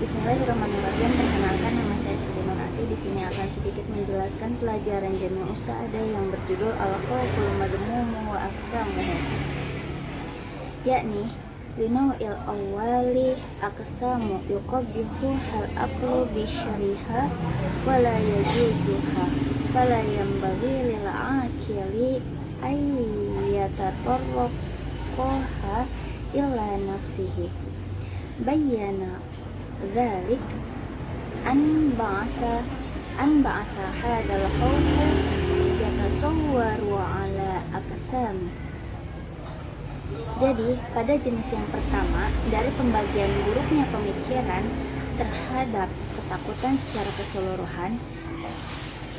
Bismillahirrahmanirrahim. Perkenalkan, nama saya Siti Nurati. Di sini akan sedikit menjelaskan pelajaran Jami'us Sa'adah yang berjudul Al-Khawful Madmumu wa Aqsamuhu, yakni linaw'il awwali aqsamu yuqabbihu hal aqlu bisyariha wa la yajujuha fala yanbaghi lil aqili ay yatatarraqaha illa nafsihi. Bayyana ذلك أن بعث هذا الخوف يتصور على أقسام. Jadi pada jenis yang pertama, dari pembagian buruknya pemikiran terhadap ketakutan secara keseluruhan,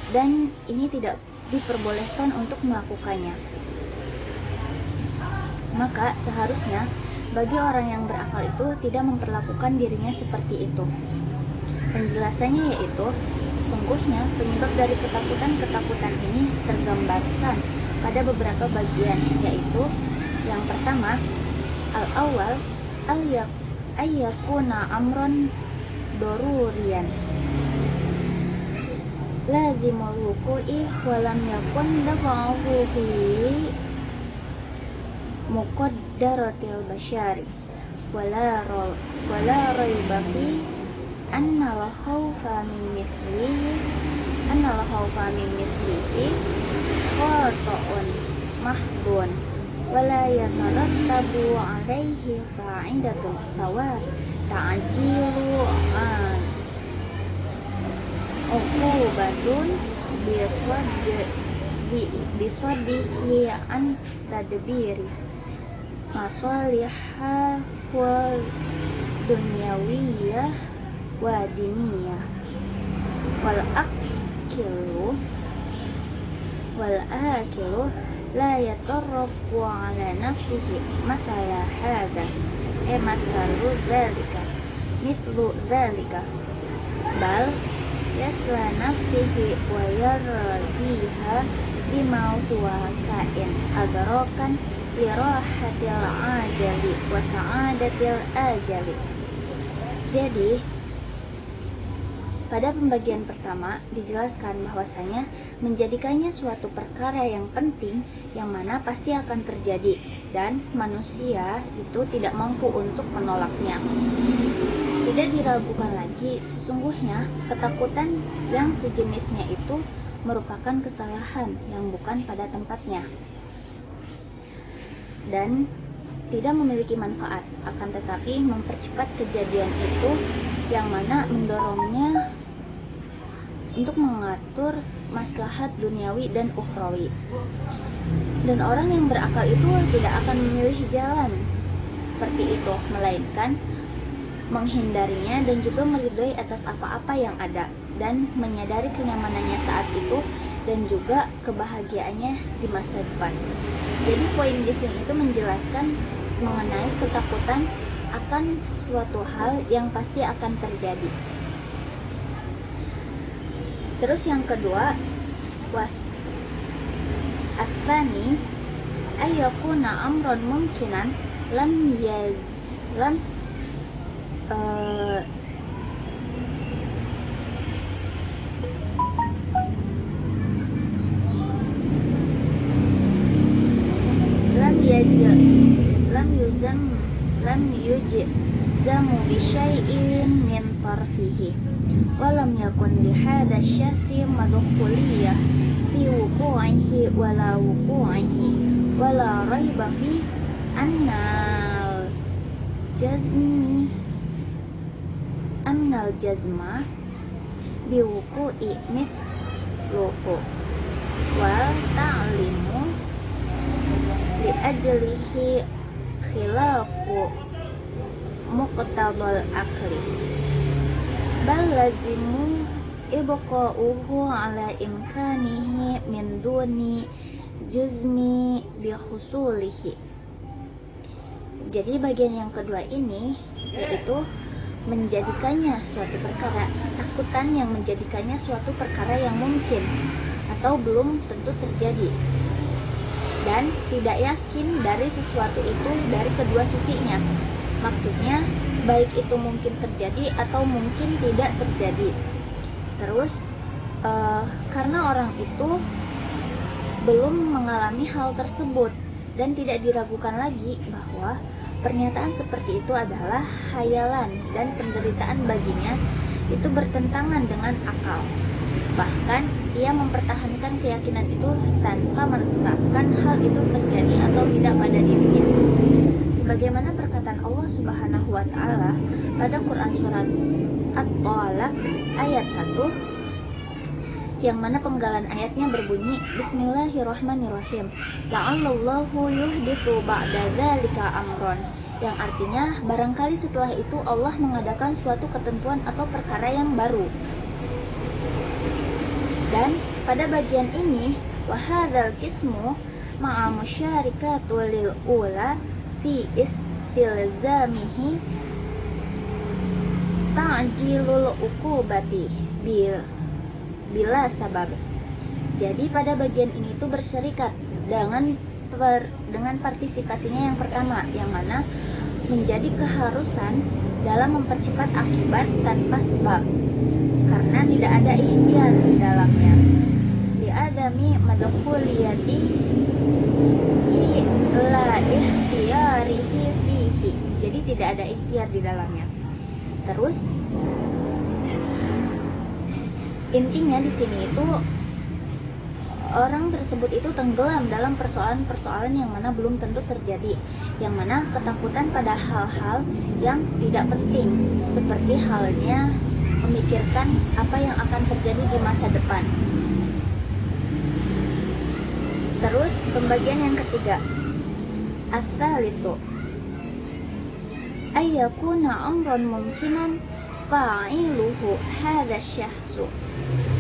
dan ini tidak diperbolehkan untuk melakukannya, maka seharusnya bagi orang yang berakal itu tidak memperlakukan dirinya seperti itu. Penjelasannya yaitu, sesungguhnya penyebab dari ketakutan-ketakutan ini tergambarkan pada beberapa bagian, yaitu yang pertama, al-awwal ayyakuna amron dorurian lazimul wuqu'i walam yakun dafa'uhu fi muqaddaratil basyari wala raiba fi annal khawfa min mithlihi khata'un mahdun wala yatarattabu alaihi fa'idatun sawa ta'jilu an uqubatun biswadihi an tadbiri masalihah wal dunyawiyah wa diniyah wal akilu la yatarrafu ala nafsihi mithlu dhalika bal yasla nafsihi wa yardiha bima huwa kain adrakan lirahatil ajali wa sa'adatil ajali. Jadi pada pembagian pertama dijelaskan bahwasanya menjadikannya suatu perkara yang penting yang mana pasti akan terjadi dan manusia itu tidak mampu untuk menolaknya. Tidak diragukan lagi, sesungguhnya ketakutan yang sejenisnya itu merupakan kesalahan yang bukan pada tempatnya dan tidak memiliki manfaat, akan tetapi mempercepat kejadian itu yang mana mendorongnya untuk mengatur maslahat duniawi dan ukhrawi. Dan orang yang berakal itu tidak akan memilih jalan seperti itu, melainkan menghindarinya dan juga meridhoi atas apa-apa yang ada dan menyadari kenyamanannya saat itu dan juga kebahagiaannya di masa depan. Jadi poin di sini itu menjelaskan mengenai ketakutan akan suatu hal yang pasti akan terjadi. Terus yang kedua, asani ayyakuna amron mungkinan lam yujzamu bi syai'in min tarfihi wa lam yakun li hadha syasi madkhuliyah fi wuqu'ihi wala raiba fi annal jazma bi wuqu'i mithluhu wal ta'limu li ajlihi khilafu muqtadal akli bal lazimu ibqa'uhu ala imkanihi min duni juzmi bi khusulihi. Jadi bagian yang kedua ini yaitu menjadikannya suatu perkara, takutan yang menjadikannya suatu perkara yang mungkin atau belum tentu terjadi, dan tidak yakin dari sesuatu itu dari kedua sisinya. Maksudnya baik itu mungkin terjadi atau mungkin tidak terjadi. Terus karena orang itu belum mengalami hal tersebut dan tidak diragukan lagi bahwa pernyataan seperti itu adalah hayalan dan penderitaan baginya itu bertentangan dengan akal. Bahkan ia mempertahankan keyakinan itu tanpa menetapkan hal itu terjadi atau tidak pada dirinya. Sebagaimana perkataan Allah Subhanahu wa taala pada Quran surat At-Talaq ayat 1 yang mana penggalan ayatnya berbunyi Bismillahirrahmanirrahim. La'allallahu yuhditsu ba'da dzalika amron, yang artinya barangkali setelah itu Allah mengadakan suatu ketentuan atau perkara yang baru. Dan pada bagian ini wahadzal qismu ma'a musyarikatul lil ula fi istilzamihi ta'jilul uqubati bila sabab. Jadi pada bagian ini tuh berserikat dengan partisipasinya yang pertama, yang mana menjadi keharusan dalam mempercepat akibat tanpa sebab, karena tidak ada ikhtiar di dalamnya. Li adami madkhuliyati la ikhtiyarihi fihi. Jadi tidak ada ikhtiar di dalamnya. Terus intinya di sini itu orang tersebut itu tenggelam dalam persoalan-persoalan yang mana belum tentu terjadi, yang mana ketakutan pada hal-hal yang tidak penting, seperti halnya memikirkan apa yang akan terjadi di masa depan. Terus pembagian yang ketiga, as-salisu ayyakuna amran mumkinan fa'iluhu hadha syahsu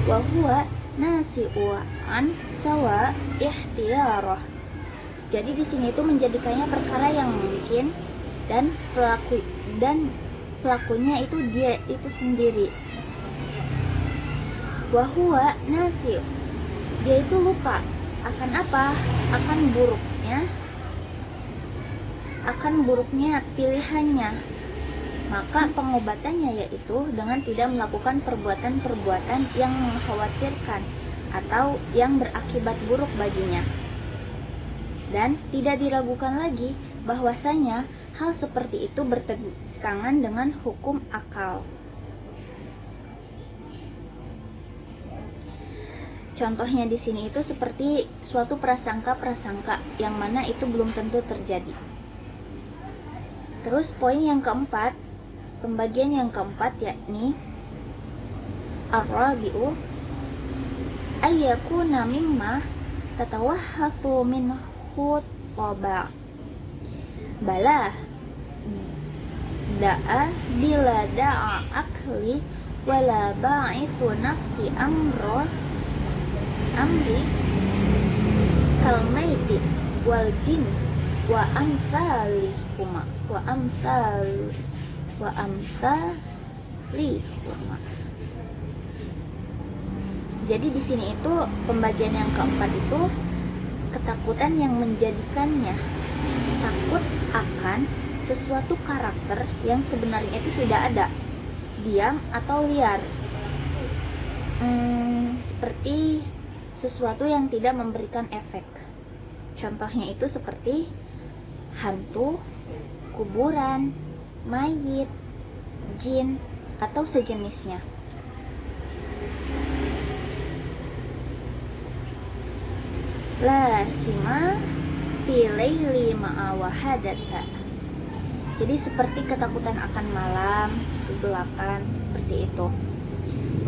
wa huwa nasi'u an sawa ikhtiyarah. Jadi di sini itu menjadikannya perkara yang mungkin dan pelakunya itu dia itu sendiri. Wa huwa nasi'u, dia itu lupa akan apa? Akan buruknya pilihannya. Maka pengobatannya yaitu dengan tidak melakukan perbuatan-perbuatan yang mengkhawatirkan atau yang berakibat buruk baginya. Dan tidak diragukan lagi bahwasanya hal seperti itu bertentangan dengan hukum akal. Contohnya di sini itu seperti suatu prasangka-prasangka yang mana itu belum tentu terjadi. Terus poin yang keempat, pembagian yang keempat yakni ar-rabi'u ayyakuna mimma tatawahhasu minhu taba' bala da'a bila da'a akli wala ba'ithu nafsi amri kalmaiti wal jin wa amsalihuma Jadi di sini itu pembagian yang keempat itu ketakutan yang menjadikannya takut akan sesuatu karakter yang sebenarnya itu tidak ada, diam atau liar, seperti sesuatu yang tidak memberikan efek. Contohnya itu seperti hantu, kuburan, mayit, jin, atau sejenisnya. La sima fi laili ma'a wahadata. Jadi seperti ketakutan akan malam, kegelapan, seperti itu.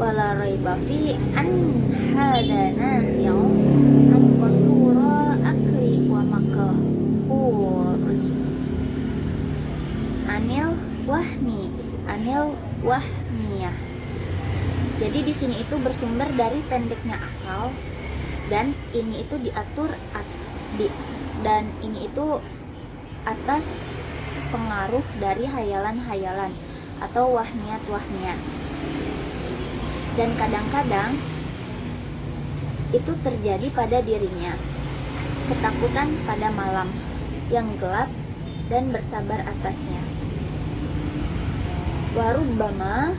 Wala raiba fi an hada nasi'u an qasura akli wa makah anil wahmiyah. Jadi di sini itu bersumber dari pendeknya akal, dan ini itu diatur dan ini itu atas pengaruh dari hayalan-hayalan atau wahmiyat. Dan kadang-kadang itu terjadi pada dirinya, ketakutan pada malam yang gelap dan bersabar atasnya. Warubbama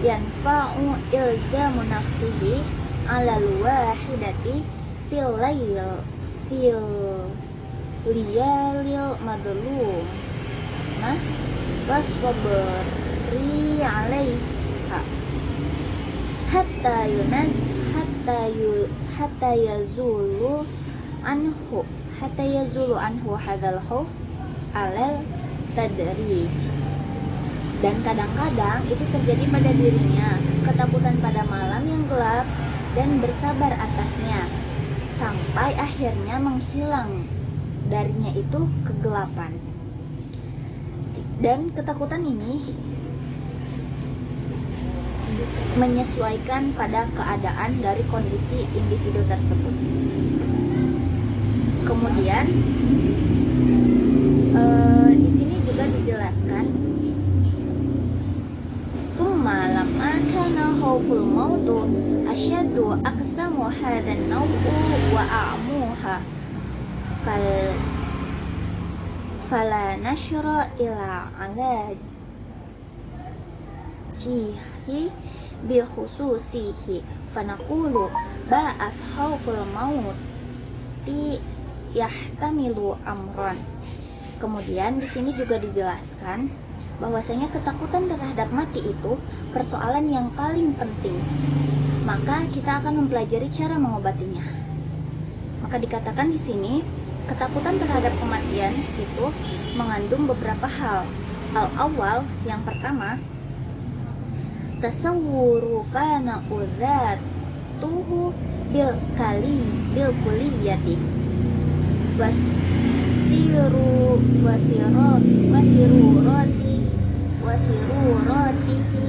yanfa'u ilzamu nafsihi 'alal wahidati fil liyalil madlum wasabri 'alaiha hatta yazulu anhu hadzal khauf alal tadrij. Dan kadang-kadang itu terjadi pada dirinya ketakutan pada malam yang gelap dan bersabar atasnya sampai akhirnya menghilang darinya itu kegelapan. Dan ketakutan ini menyesuaikan pada keadaan dari kondisi individu tersebut. Kemudian di sini juga dijelaskan, "Tsumma lamma kana khauful mautu asyaddu aqsamu hadzal naw'u wa a'muha fala nashra ila alajihi bi khususihi fanaqulu ba'ath khauful mauti yahtamilu amran." Kemudian di sini juga dijelaskan bahwasanya ketakutan terhadap mati itu persoalan yang paling penting. Maka kita akan mempelajari cara mengobatinya. Maka dikatakan di sini ketakutan terhadap kematian itu mengandung beberapa hal. Al-awwal, yang pertama, tasawwuru kana udzatuhu bil kulliyati wasiruratihi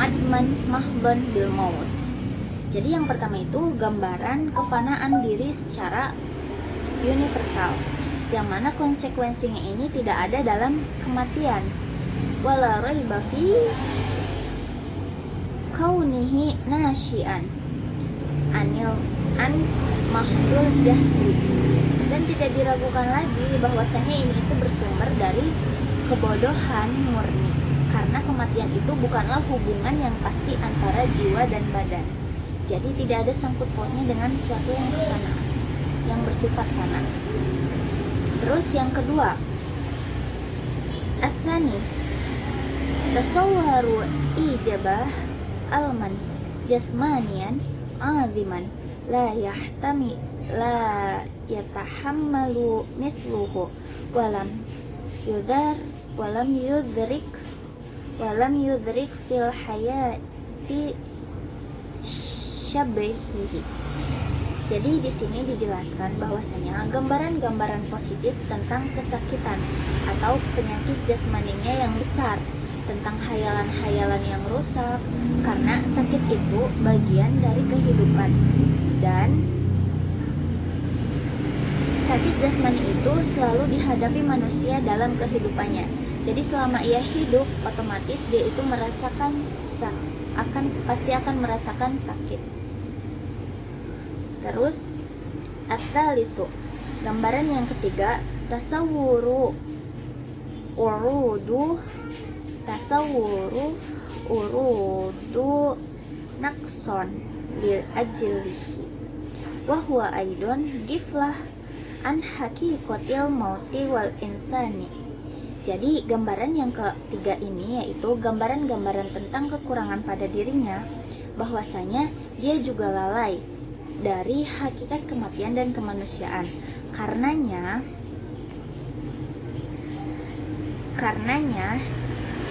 adman mahban bil maut. Jadi yang pertama itu gambaran kefanaan diri secara universal, yang mana konsekuensinya ini tidak ada dalam kematian. Wala raiba fi kaunihi nasyian an mahdul jahli. Dan tidak diragukan lagi bahwasanya ini itu bersumber dari kebodohan murni, karena kematian itu bukanlah hubungan yang pasti antara jiwa dan badan. Jadi tidak ada sangkut pautnya dengan sesuatu yang fana, yang bersifat fana. Terus yang kedua, asani tasawwaru ijabah alman jasmanian aziman la yatahammalu mithluhu walam yudrik fil hayati syabihihi. Jadi di sini dijelaskan bahwasanya gambaran-gambaran positif tentang kesakitan atau penyakit jasmaninya yang besar, tentang hayalan-hayalan yang rusak, karena sakit itu bagian dari kehidupan. Dan sakit jasmani itu selalu dihadapi manusia dalam kehidupannya. Jadi selama ia hidup, otomatis dia itu pasti akan merasakan sakit. Terus asal itu gambaran yang ketiga, tasawuru urudu nakson lil ajlihi wa huwa aidon giflah an haqiqatil mauti wal insani. Jadi gambaran yang ketiga ini yaitu gambaran-gambaran tentang kekurangan pada dirinya, bahwasanya dia juga lalai dari hakikat kematian dan kemanusiaan. Karenanya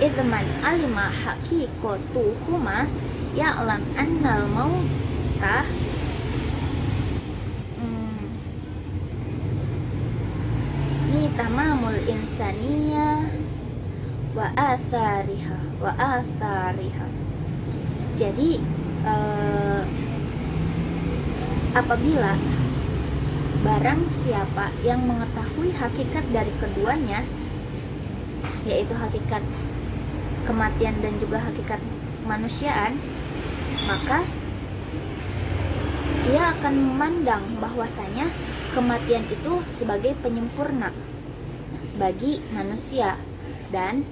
idman alima haqiqatuhuma ya'lam annal mautah ni tamamul insaniya wa athariha. Jadi apabila barang siapa yang mengetahui hakikat dari keduanya, yaitu hakikat kematian dan juga hakikat kemanusiaan, maka dia akan memandang bahwasanya kematian itu sebagai penyempurna bagi manusia, Dan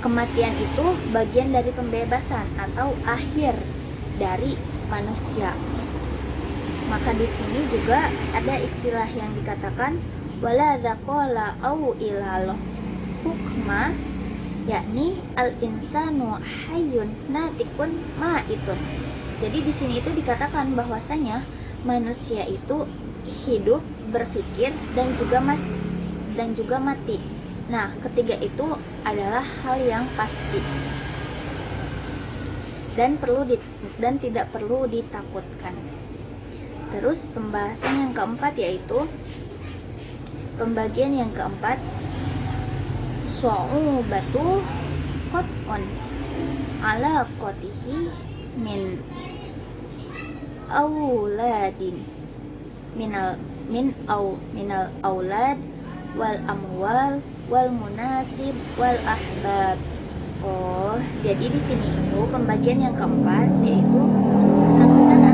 kematian itu bagian dari pembebasan atau akhir dari manusia. Maka di sini juga ada istilah yang dikatakan wala dzaqala au ilalah hukma, yakni al-insanu hayyun natikun ma'itun. Jadi di sini itu dikatakan bahwasanya manusia itu hidup, berpikir dan juga mati. Nah, ketiga itu adalah hal yang pasti dan tidak perlu ditakutkan. Terus pembahasan yang keempat yaitu pembagian yang keempat, su'ubatu qat'un ala qatihi min auladin minal aulad wal amwal wal munasib wal ahbab. Oh, jadi di sini itu pembagian yang keempat yaitu ketakutan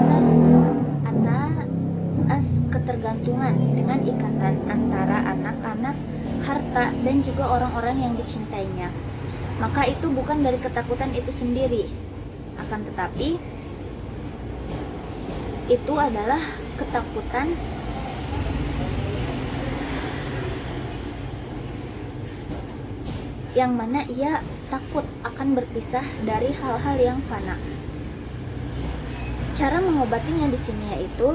atas ketergantungan dengan ikatan antara anak-anak, harta dan juga orang-orang yang dicintainya. Maka itu bukan dari ketakutan itu sendiri, akan tetapi itu adalah ketakutan yang mana ia takut akan berpisah dari hal-hal yang fana. Cara mengobatinya di sini yaitu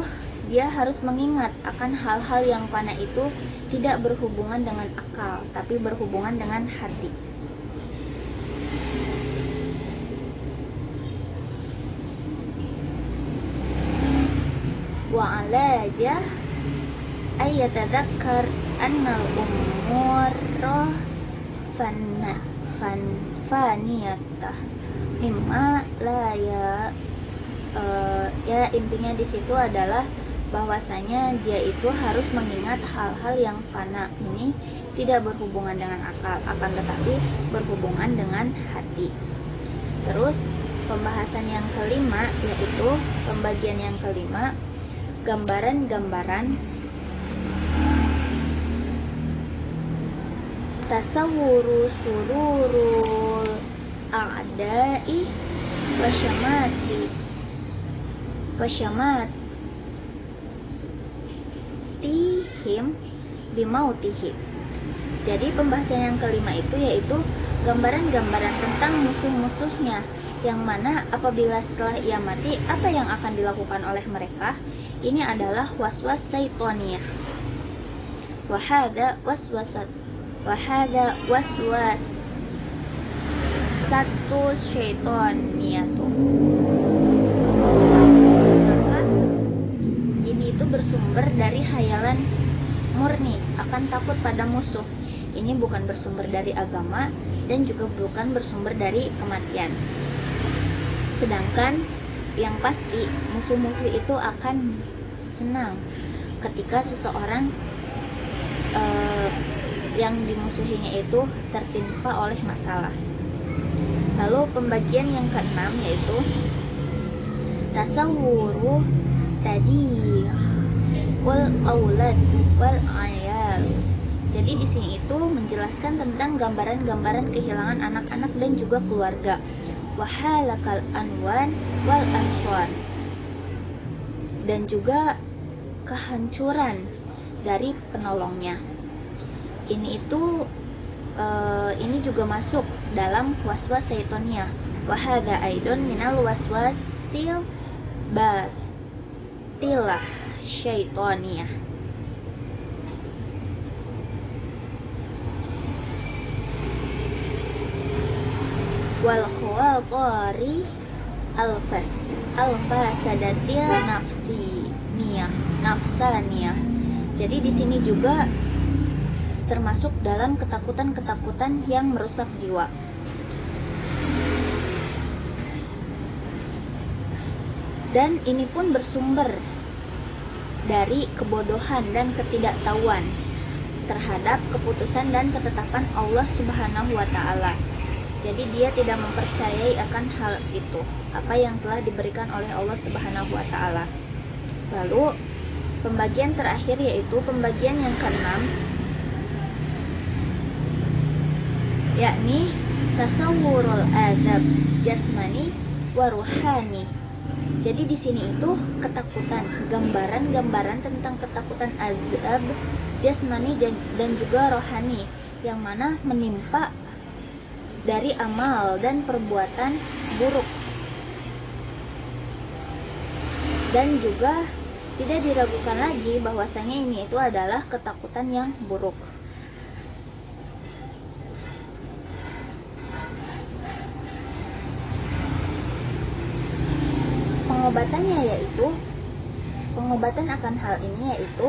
dia harus mengingat akan hal-hal yang fana itu tidak berhubungan dengan akal, tapi berhubungan dengan hati. Wa alaja ayatadzakkar annal umur faniyatah mimma la ya intinya di situ adalah bahwasanya dia itu harus mengingat hal-hal yang fana ini tidak berhubungan dengan akal, akan tetapi berhubungan dengan hati. Terus pembahasan yang kelima yaitu pembagian yang kelima, gambaran-gambaran tasawwuru sururul a'da'i wasyamatihim bimautihi. Jadi pembahasan yang kelima itu yaitu gambaran-gambaran tentang musuh-musuhnya, yang mana apabila setelah ia mati apa yang akan dilakukan oleh mereka. Ini adalah waswas syaitoniyah. Wahada waswas satu syaitoniyah tuh. Maka ini itu bersumber dari hayalan murni akan takut pada musuh. Ini bukan bersumber dari agama dan juga bukan bersumber dari kematian. Sedangkan yang pasti musuh-musuh itu akan senang ketika seseorang yang dimusuhinya itu tertimpa oleh masalah. Lalu pembagian yang keenam yaitu tasawwuru tadi wal aulad wal ayal. Jadi di sini itu menjelaskan tentang gambaran-gambaran kehilangan anak-anak dan juga keluarga. Wahalakal anwan wal answan, dan juga kehancuran dari penolongnya. Ini juga masuk dalam waswas syaitoniyah. Wahada aidon minal waswasil batilah syaitoniyah. Wal khawatari alfasadatil nafsaniyah. Jadi di sini juga termasuk dalam ketakutan-ketakutan yang merusak jiwa. Dan ini pun bersumber dari kebodohan dan ketidaktahuan terhadap keputusan dan ketetapan Allah Subhanahu wa ta'ala. Jadi dia tidak mempercayai akan hal itu, apa yang telah diberikan oleh Allah Subhanahu wa ta'ala. Lalu pembagian terakhir yaitu pembagian yang keenam, yakni tasawwurul azab jasmani wa ruhani. Jadi di sini itu ketakutan, gambaran-gambaran tentang ketakutan azab jasmani dan juga rohani yang mana menimpa dari amal dan perbuatan buruk. Dan juga tidak diragukan lagi bahwasanya ini itu adalah ketakutan yang buruk. Pengobatan akan hal ini yaitu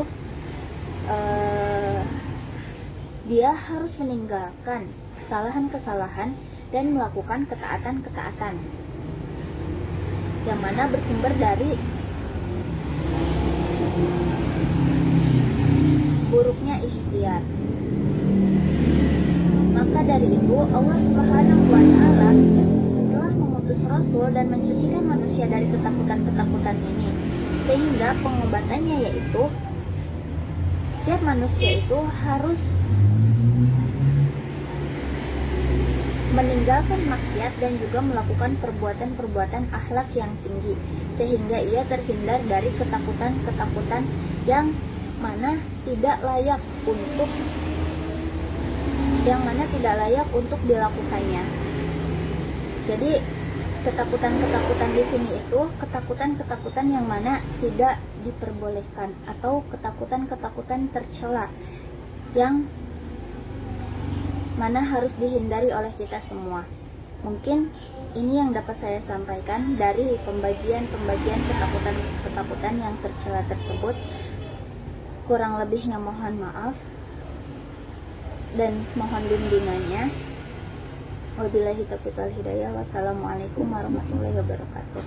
dia harus meninggalkan kesalahan-kesalahan dan melakukan ketaatan-ketaatan yang mana bersumber dari buruknya ikhtiar. Maka dari itu Allah Subhanahu wa taala telah mengutus Rasul dan mensucikan manusia dari ketakutan-ketakutan ini, sehingga pengobatannya yaitu setiap manusia itu harus meninggalkan maksiat dan juga melakukan perbuatan-perbuatan akhlak yang tinggi, sehingga ia terhindar dari ketakutan-ketakutan yang mana tidak layak untuk dilakukannya. Jadi ketakutan-ketakutan di sini itu ketakutan-ketakutan yang mana tidak diperbolehkan atau ketakutan-ketakutan tercela yang mana harus dihindari oleh kita semua. Mungkin ini yang dapat saya sampaikan dari pembagian ketakutan-ketakutan yang tercela tersebut. Kurang lebihnya mohon maaf dan mohon bimbingannya. Wabillahi taufiq wal hidayah. Wassalamualaikum warahmatullahi wabarakatuh.